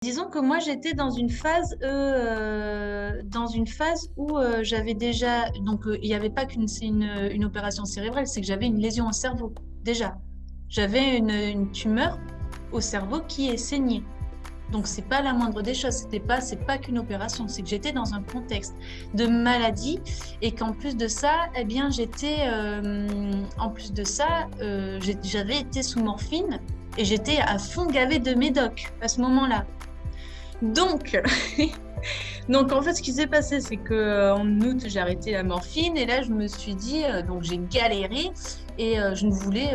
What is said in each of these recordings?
Disons que moi, j'étais dans une phase où j'avais déjà, donc il n'y avait pas qu'une c'est une opération cérébrale, c'est que j'avais une lésion au cerveau, déjà. J'avais une tumeur au cerveau qui est saignée. Donc, c'est pas la moindre des choses, c'est pas qu'une opération, c'est que j'étais dans un contexte de maladie et qu'en plus de ça, eh bien, en plus de ça, j'avais été sous morphine et j'étais à fond gavée de médoc à ce moment-là. Donc, donc en fait, ce qui s'est passé, c'est que en août, j'ai arrêté la morphine et là, je me suis dit, donc j'ai galéré et je ne voulais,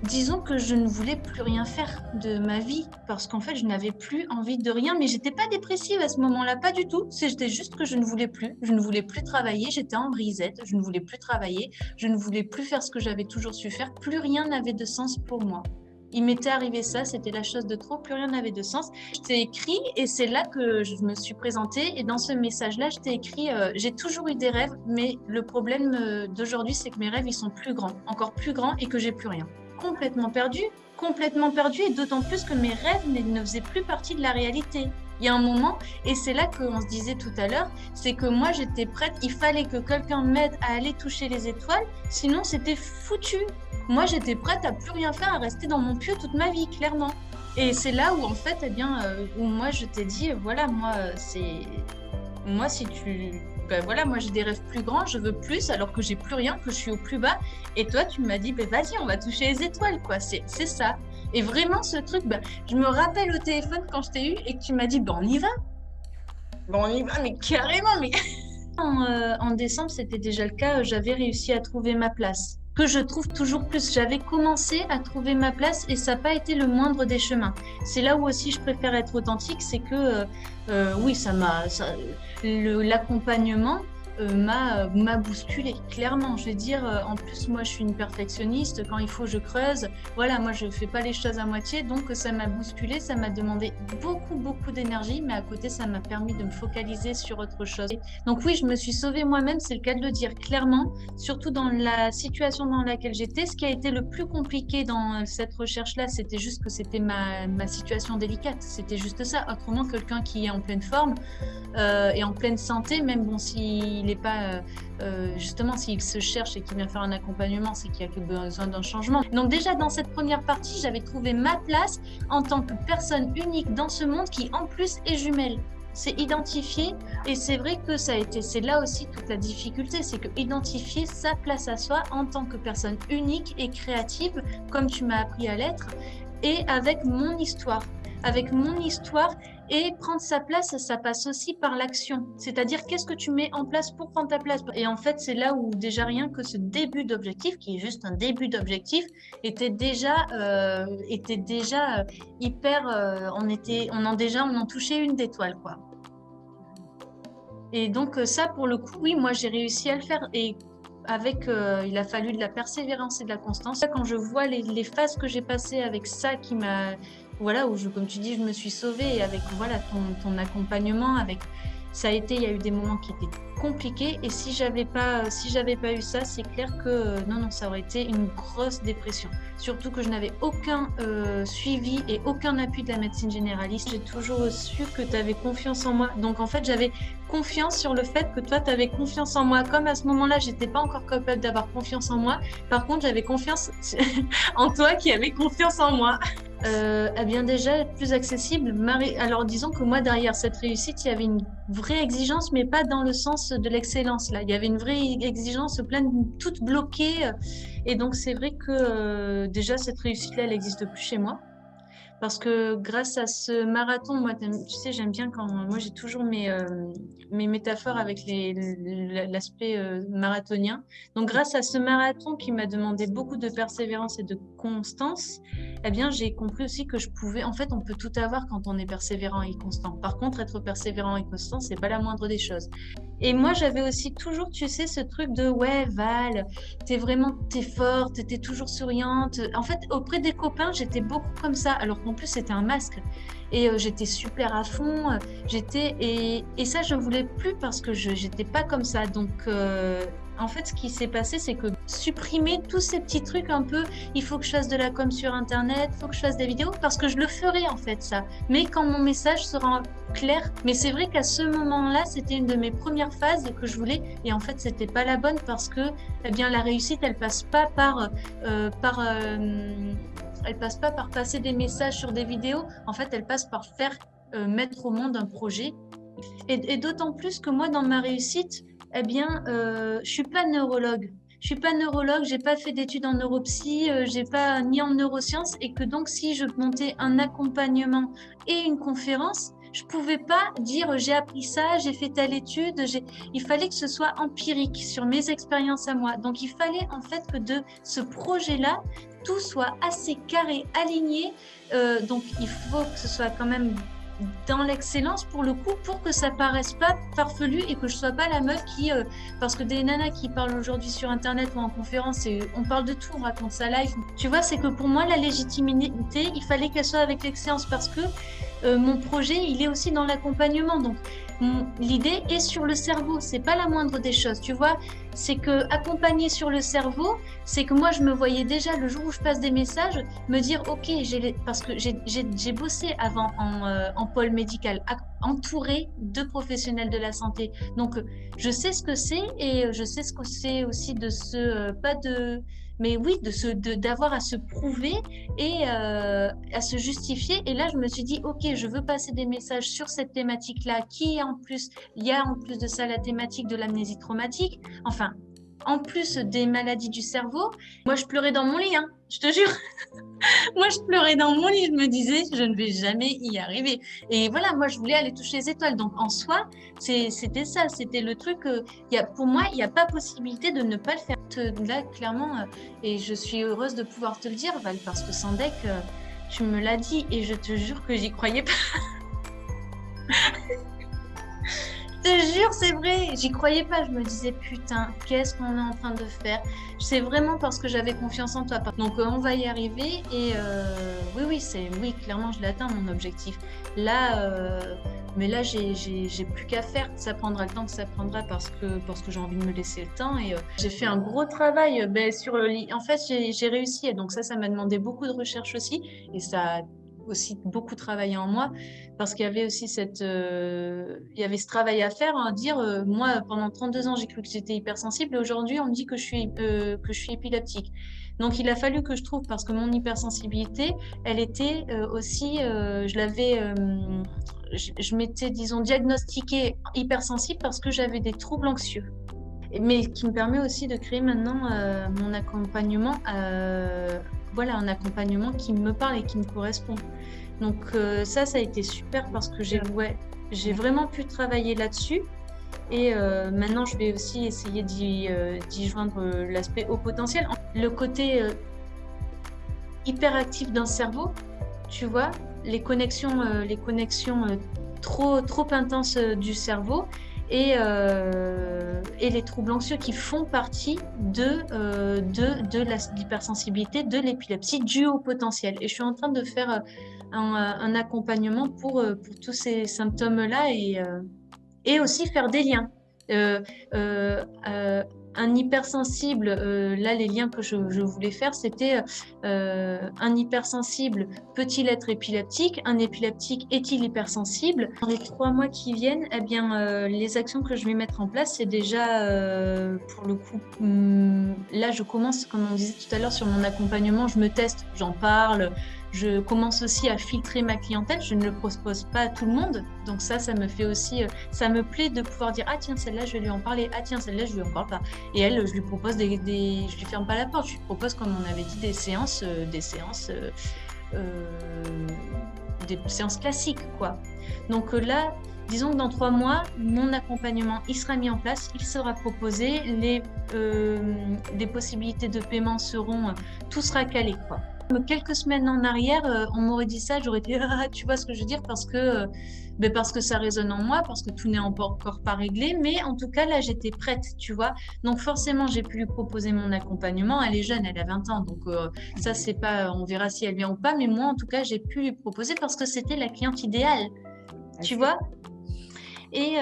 disons que je ne voulais plus rien faire de ma vie parce qu'en fait, je n'avais plus envie de rien, mais j'étais pas dépressive à ce moment-là, pas du tout. C'était juste que je ne voulais plus, travailler, j'étais en brisette, je ne voulais plus travailler, je ne voulais plus faire ce que j'avais toujours su faire, plus rien n'avait de sens pour moi. Il m'était arrivé ça, c'était la chose de trop, plus rien n'avait de sens. Je t'ai écrit et c'est là que je me suis présentée et dans ce message-là, je t'ai écrit j'ai toujours eu des rêves, mais le problème d'aujourd'hui, c'est que mes rêves, ils sont plus grands, encore plus grands et que j'ai plus rien. Complètement perdu et d'autant plus que mes rêves ne faisaient plus partie de la réalité. Il y a un moment, et c'est là qu'on se disait tout à l'heure, c'est que moi j'étais prête, il fallait que quelqu'un m'aide à aller toucher les étoiles, sinon c'était foutu. Moi j'étais prête à plus rien faire, à rester dans mon pieu toute ma vie, clairement. Et c'est là où en fait, eh bien, où moi je t'ai dit, voilà, moi si tu, ben voilà, moi j'ai des rêves plus grands, je veux plus, alors que j'ai plus rien, que je suis au plus bas. Et toi tu m'as dit, ben vas-y, on va toucher les étoiles, quoi. C'est ça. Et vraiment ce truc, ben, je me rappelle au téléphone quand je t'ai eu et que tu m'as dit, ben on y va. Ben on y va, mais carrément, mais en décembre, c'était déjà le cas, j'avais réussi à trouver ma place. Que je trouve toujours plus. J'avais commencé à trouver ma place et ça n'a pas été le moindre des chemins. C'est là où aussi je préfère être authentique, c'est que oui, l'accompagnement m'a bousculé, clairement. Je veux dire, en plus, moi, je suis une perfectionniste. Quand il faut, je creuse. Voilà, moi, je fais pas les choses à moitié. Donc, ça m'a bousculé, ça m'a demandé beaucoup d'énergie. Mais à côté, ça m'a permis de me focaliser sur autre chose. Donc, oui, je me suis sauvée moi-même, c'est le cas de le dire clairement. Surtout dans la situation dans laquelle j'étais. Ce qui a été le plus compliqué dans cette recherche-là, c'était juste que c'était ma situation délicate. C'était juste ça. Autrement, quelqu'un qui est en pleine forme et en pleine santé, même bon, s'il n'est pas justement, s'il se cherche et qu'il vient faire un accompagnement, c'est qu'il y a besoin d'un changement. Donc déjà dans cette première partie, j'avais trouvé ma place en tant que personne unique dans ce monde qui en plus est jumelle. C'est identifié et c'est vrai que c'est là aussi toute la difficulté, c'est que identifier sa place à soi en tant que personne unique et créative, comme tu m'as appris à l'être, et avec mon histoire. Avec mon histoire et prendre sa place, ça passe aussi par l'action. C'est-à-dire, qu'est-ce que tu mets en place pour prendre ta place? Et en fait, c'est là où déjà rien que ce début d'objectif, qui est juste un début d'objectif, était déjà hyper. On en touchait une d'étoile, quoi. Et donc ça, pour le coup, oui, moi j'ai réussi à le faire. Et il a fallu de la persévérance et de la constance. Quand je vois les phases que j'ai passées avec ça qui m'a, voilà, comme tu dis, je me suis sauvée et avec voilà ton accompagnement, il y a eu des moments qui étaient compliqués et si j'avais pas eu ça, c'est clair que non, ça aurait été une grosse dépression. Surtout que je n'avais aucun suivi et aucun appui de la médecine généraliste. J'ai toujours su que tu avais confiance en moi. Donc en fait, j'avais confiance sur le fait que toi, tu avais confiance en moi. Comme à ce moment-là, j'étais pas encore capable d'avoir confiance en moi. Par contre, j'avais confiance en toi qui avait confiance en moi. Eh bien déjà, plus accessible. Alors disons que moi, derrière cette réussite, il y avait une vraie exigence, mais pas dans le sens de l'excellence. Là, il y avait une vraie exigence pleine, toute bloquée. Et donc, c'est vrai que déjà, cette réussite-là, elle n'existe plus chez moi. Parce que grâce à ce marathon, moi, tu sais, j'aime bien quand... Moi, j'ai toujours mes métaphores avec l'aspect marathonien. Donc, grâce à ce marathon qui m'a demandé beaucoup de persévérance et de constance, eh bien, j'ai compris aussi que je pouvais... En fait, on peut tout avoir quand on est persévérant et constant. Par contre, être persévérant et constant, c'est pas la moindre des choses. Et moi, j'avais aussi toujours, tu sais, ce truc de « Ouais, Val, t'es forte, t'es toujours souriante. » En fait, auprès des copains, j'étais beaucoup comme ça, alors qu'en plus, c'était un masque. Et j'étais super à fond. Et ça, je ne voulais plus parce que j'étais pas comme ça. Donc, En fait, ce qui s'est passé, c'est que supprimer tous ces petits trucs un peu, il faut que je fasse de la com sur Internet, il faut que je fasse des vidéos, parce que je le ferai en fait ça. Mais quand mon message sera clair, mais c'est vrai qu'à ce moment-là, c'était une de mes premières phases que je voulais, et en fait, c'était pas la bonne parce que, eh bien, la réussite, elle passe pas elle passe pas par passer des messages sur des vidéos. En fait, elle passe par faire mettre au monde un projet. Et d'autant plus que moi, dans ma réussite, eh bien, je suis pas neurologue. Je suis pas neurologue, j'ai pas fait d'études en neuropsy, j'ai pas ni en neurosciences, et que donc si je montais un accompagnement et une conférence, je pouvais pas dire j'ai appris ça, j'ai fait telle étude, il fallait que ce soit empirique sur mes expériences à moi. Donc il fallait en fait que de ce projet-là, tout soit assez carré, aligné. Donc il faut que ce soit quand même dans l'excellence pour le coup, pour que ça paraisse pas farfelu et que je sois pas la meuf qui parce que des nanas qui parlent aujourd'hui sur internet ou en conférence, et on parle de tout, on raconte ça live, tu vois, c'est que pour moi la légitimité, il fallait qu'elle soit avec l'excellence, parce que mon projet, il est aussi dans l'accompagnement. Donc l'idée est sur le cerveau, c'est pas la moindre des choses, tu vois. C'est que accompagner sur le cerveau, c'est que moi je me voyais déjà le jour où je passe des messages me dire ok, parce que j'ai bossé avant en pôle médical, entouré de professionnels de la santé. Donc je sais ce que c'est, et je sais ce que c'est aussi de pas de, mais oui, d'avoir à se prouver et à se justifier. Et là, je me suis dit, ok, je veux passer des messages sur cette thématique-là, qui est en plus, il y a en plus de ça la thématique de l'amnésie traumatique. Enfin, en plus des maladies du cerveau. Moi, je pleurais dans mon lit, hein, je te jure. Moi, je pleurais dans mon lit, je me disais, je ne vais jamais y arriver. Et voilà, moi, je voulais aller toucher les étoiles. Donc, en soi, c'était ça, c'était le truc. Pour moi, il n'y a pas possibilité de ne pas le faire. Là, clairement, et je suis heureuse de pouvoir te le dire, Val, parce que Sandek, tu me l'as dit, et je te jure que j'y croyais pas. Je te jure, c'est vrai, j'y croyais pas. Je me disais, putain, qu'est-ce qu'on est en train de faire? C'est vraiment parce que j'avais confiance en toi. Donc, on va y arriver. Et oui, clairement, je l'atteins, mon objectif. Là, mais là, j'ai plus qu'à faire. Ça prendra le temps que ça prendra, parce que j'ai envie de me laisser le temps. Et j'ai fait un gros travail sur le lit. En fait, j'ai réussi. Et donc, ça m'a demandé beaucoup de recherche aussi. Et ça a aussi beaucoup travaillé en moi, parce qu'il y avait aussi il y avait ce travail à faire, hein, dire moi pendant 32 ans j'ai cru que j'étais hypersensible, et aujourd'hui on me dit que je suis épileptique. Donc il a fallu que je trouve, parce que mon hypersensibilité, elle était aussi je m'étais, disons, diagnostiquée hypersensible parce que j'avais des troubles anxieux, mais qui me permet aussi de créer maintenant mon accompagnement, voilà, un accompagnement qui me parle et qui me correspond. Donc ça a été super, parce que j'ai vraiment pu travailler là-dessus. Et maintenant, je vais aussi essayer d'y joindre l'aspect haut potentiel. Le côté hyperactif d'un cerveau, tu vois, les connexions trop intenses du cerveau, et les troubles anxieux qui font partie de l'hypersensibilité, de l'épilepsie, du haut potentiel. Et je suis en train de faire un accompagnement pour tous ces symptômes-là, et aussi faire des liens. Un hypersensible, là les liens que je voulais faire, c'était un hypersensible peut-il être épileptique, un épileptique est-il hypersensible? Dans les 3 mois qui viennent, eh bien, les actions que je vais mettre en place, c'est déjà pour le coup, là je commence, comme on disait tout à l'heure sur mon accompagnement, je me teste, j'en parle. Je commence aussi à filtrer ma clientèle, je ne le propose pas à tout le monde. Donc ça me fait aussi, ça me plaît de pouvoir dire, ah tiens, celle-là, je vais lui en parler, ah tiens, celle-là, je lui en parle pas. Et elle, je lui propose je lui ferme pas la porte, je lui propose, comme on avait dit, des séances classiques, quoi. Donc là, disons que dans 3 mois, mon accompagnement, il sera mis en place, il sera proposé, les possibilités de paiement seront, tout sera calé, quoi. Quelques semaines en arrière, on m'aurait dit ça, j'aurais dit ah, tu vois ce que je veux dire, parce que ça résonne en moi, parce que tout n'est encore pas réglé, mais en tout cas là j'étais prête, tu vois. Donc forcément j'ai pu lui proposer mon accompagnement. Elle est jeune, elle a 20 ans, donc ça c'est pas, on verra si elle vient ou pas, mais moi en tout cas j'ai pu lui proposer parce que c'était la cliente idéale, tu vois. Et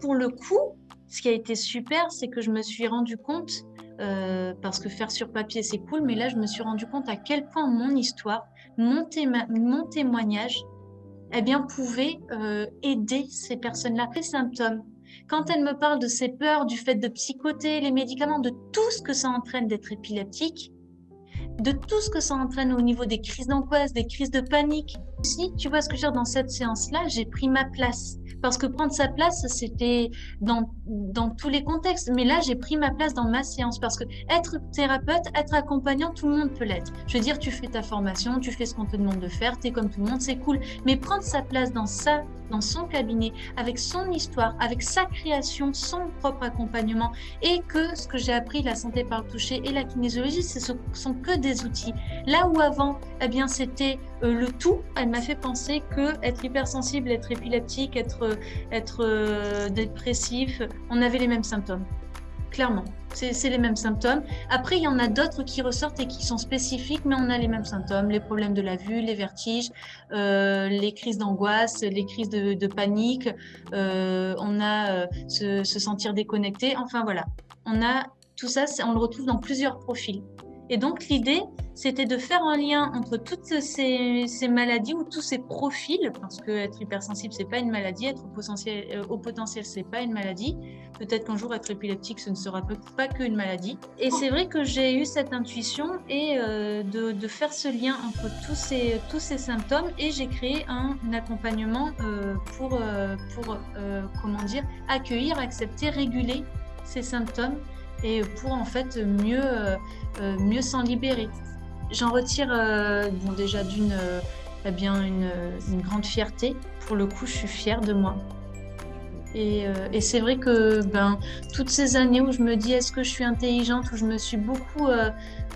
pour le coup, ce qui a été super, c'est que je me suis rendu compte, parce que faire sur papier, c'est cool, mais là, je me suis rendu compte à quel point mon histoire, mon témoignage, eh bien, pouvait aider ces personnes-là. Les symptômes, quand elles me parlent de ces peurs, du fait de psychoter, les médicaments, de tout ce que ça entraîne d'être épileptique, de tout ce que ça entraîne au niveau des crises d'angoisse, des crises de panique. Si tu vois ce que je veux dire, dans cette séance-là, j'ai pris ma place. Parce que prendre sa place, c'était dans tous les contextes. Mais là, j'ai pris ma place dans ma séance. Parce que être thérapeute, être accompagnant, tout le monde peut l'être. Je veux dire, tu fais ta formation, tu fais ce qu'on te demande de faire, tu es comme tout le monde, c'est cool. Mais prendre sa place dans son cabinet, avec son histoire, avec sa création, son propre accompagnement, et que ce que j'ai appris, la santé par le toucher et la kinésiologie, ce sont que des outils. Là où avant, eh bien, c'était le tout, elle m'a fait penser que être hypersensible, être épileptique, être dépressif, on avait les mêmes symptômes. Clairement, c'est les mêmes symptômes. Après, il y en a d'autres qui ressortent et qui sont spécifiques, mais on a les mêmes symptômes, les problèmes de la vue, les vertiges, les crises d'angoisse, les crises de panique, on a se sentir déconnecté. Enfin voilà, on a tout ça, on le retrouve dans plusieurs profils. Et donc l'idée, c'était de faire un lien entre toutes ces maladies ou tous ces profils, parce que être hypersensible, c'est pas une maladie, être au potentiel, c'est pas une maladie. Peut-être qu'un jour, être épileptique, ce ne sera pas qu'une maladie. Et c'est vrai que j'ai eu cette intuition et de faire ce lien entre tous ces symptômes, et j'ai créé un accompagnement pour comment dire, accueillir, accepter, réguler ces symptômes, et pour en fait mieux s'en libérer. J'en retire bon, déjà eh bien une grande fierté. Pour le coup, je suis fière de moi. Et c'est vrai que toutes ces années où je me dis est-ce que je suis intelligente, où je me suis beaucoup,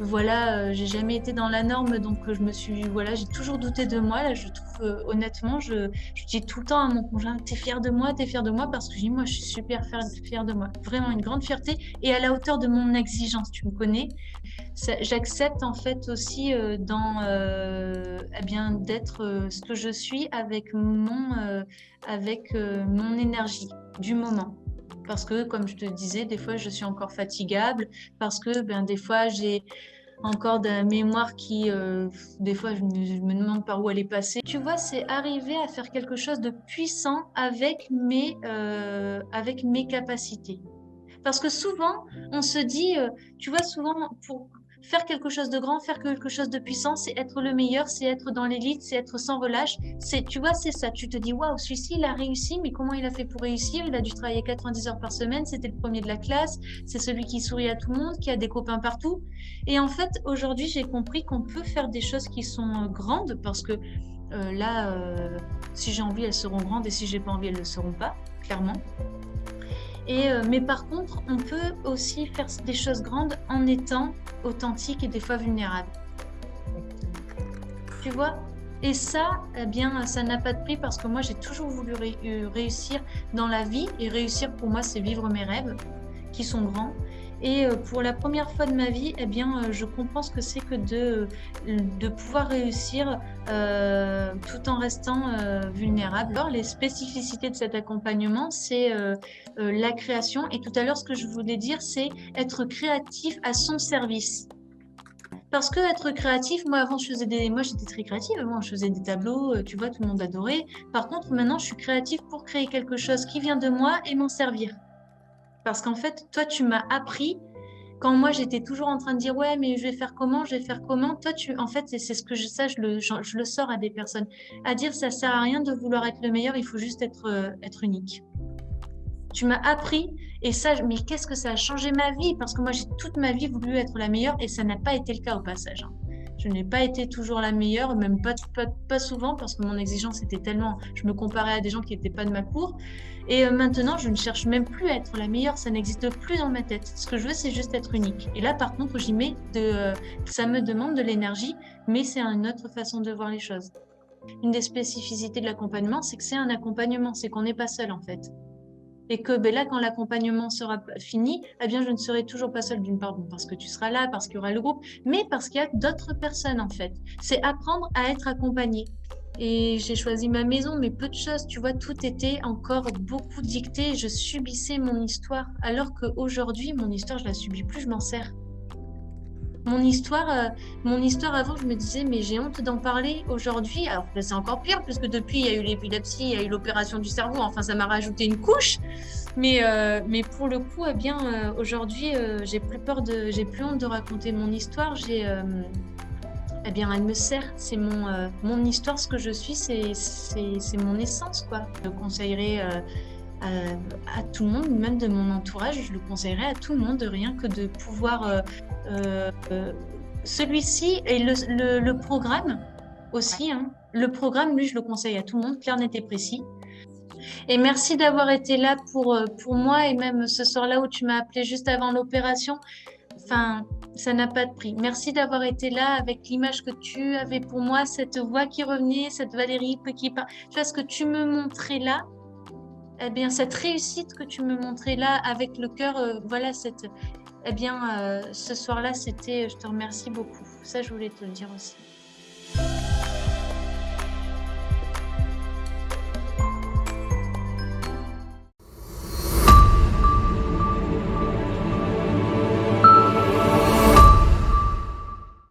j'ai jamais été dans la norme, donc j'ai toujours douté de moi. Là, je trouve honnêtement, je dis tout le temps à mon conjoint, t'es fière de moi, parce que je dis moi, je suis super fière de moi, vraiment une grande fierté et à la hauteur de mon exigence. Tu me connais, j'accepte en fait aussi d'être ce que je suis avec mon énergie du moment. Parce que, comme je te disais, des fois, je suis encore fatigable, parce que des fois, j'ai encore de la mémoire qui, des fois, je me demande par où elle est passée. Tu vois, c'est arriver à faire quelque chose de puissant avec mes capacités. Parce que souvent, on se dit, tu vois, souvent, pour faire quelque chose de grand, faire quelque chose de puissant, c'est être le meilleur, c'est être dans l'élite, c'est être sans relâche. Tu vois, c'est ça. Tu te dis, waouh, celui-ci, il a réussi, mais comment il a fait pour réussir? Il a dû travailler 90 heures par semaine, c'était le premier de la classe, c'est celui qui sourit à tout le monde, qui a des copains partout. Et en fait, aujourd'hui, j'ai compris qu'on peut faire des choses qui sont grandes, parce que si j'ai envie, elles seront grandes, et si j'ai pas envie, elles ne le seront pas, clairement. Mais par contre, on peut aussi faire des choses grandes en étant authentique et des fois vulnérable. Tu vois? Et ça, eh bien, ça n'a pas de prix, parce que moi, j'ai toujours voulu réussir dans la vie. Et réussir, pour moi, c'est vivre mes rêves, qui sont grands. Et pour la première fois de ma vie, eh bien, je comprends ce que c'est que de pouvoir réussir tout en restant vulnérable. Alors, les spécificités de cet accompagnement, c'est la création. Et tout à l'heure, ce que je voulais dire, c'est être créatif à son service. Parce que être créatif, moi avant j'étais très créative, avant je faisais des tableaux, tu vois, tout le monde adorait. Par contre, maintenant, je suis créative pour créer quelque chose qui vient de moi et m'en servir. Parce qu'en fait, toi, tu m'as appris, quand moi j'étais toujours en train de dire ouais, mais je vais faire comment, toi, en fait, c'est ce que je le sors à des personnes, à dire ça sert à rien de vouloir être le meilleur, il faut juste être unique. Tu m'as appris, et ça, mais qu'est-ce que ça a changé ma vie? Parce que moi, j'ai toute ma vie voulu être la meilleure, et ça n'a pas été le cas au passage. Je n'ai pas été toujours la meilleure, même pas souvent, parce que mon exigence était tellement... Je me comparais à des gens qui n'étaient pas de ma cour. Et maintenant, je ne cherche même plus à être la meilleure, ça n'existe plus dans ma tête. Ce que je veux, c'est juste être unique. Et là, par contre, ça me demande de l'énergie, mais c'est une autre façon de voir les choses. Une des spécificités de l'accompagnement, c'est que c'est un accompagnement, c'est qu'on n'est pas seul en fait. Et que là, quand l'accompagnement sera fini, eh bien, je ne serai toujours pas seule, d'une part, parce que tu seras là, parce qu'il y aura le groupe, mais parce qu'il y a d'autres personnes, en fait. C'est apprendre à être accompagné. Et j'ai choisi ma maison, mais peu de choses, tu vois, tout était encore beaucoup dicté. Je subissais mon histoire, alors qu'aujourd'hui, mon histoire, je la subis plus, je m'en sers. Mon histoire, euh, mon histoire avant, je me disais, mais j'ai honte d'en parler aujourd'hui. Alors que c'est encore pire, puisque depuis, il y a eu l'épilepsie, il y a eu l'opération du cerveau. Enfin, ça m'a rajouté une couche. Mais pour le coup, eh bien, aujourd'hui, j'ai plus honte de raconter mon histoire. Eh bien, elle me sert. C'est mon histoire, ce que je suis, c'est mon essence, quoi. Je le conseillerais à tout le monde, même de mon entourage, je le conseillerais à tout le monde, rien que de pouvoir celui-ci et le programme Ouais. aussi, hein. Le programme, lui, je le conseille à tout le monde, clair, net et précis. Et merci d'avoir été là pour moi et même ce soir-là où tu m'as appelé juste avant l'opération. Enfin, ça n'a pas de prix. Merci d'avoir été là avec l'image que tu avais pour moi, cette voix qui revenait, cette Valérie qui parle. Tu vois ce que tu me montrais là, eh bien, cette réussite que tu me montrais là avec le cœur, voilà, eh bien, ce soir-là, je te remercie beaucoup. Ça, je voulais te le dire aussi.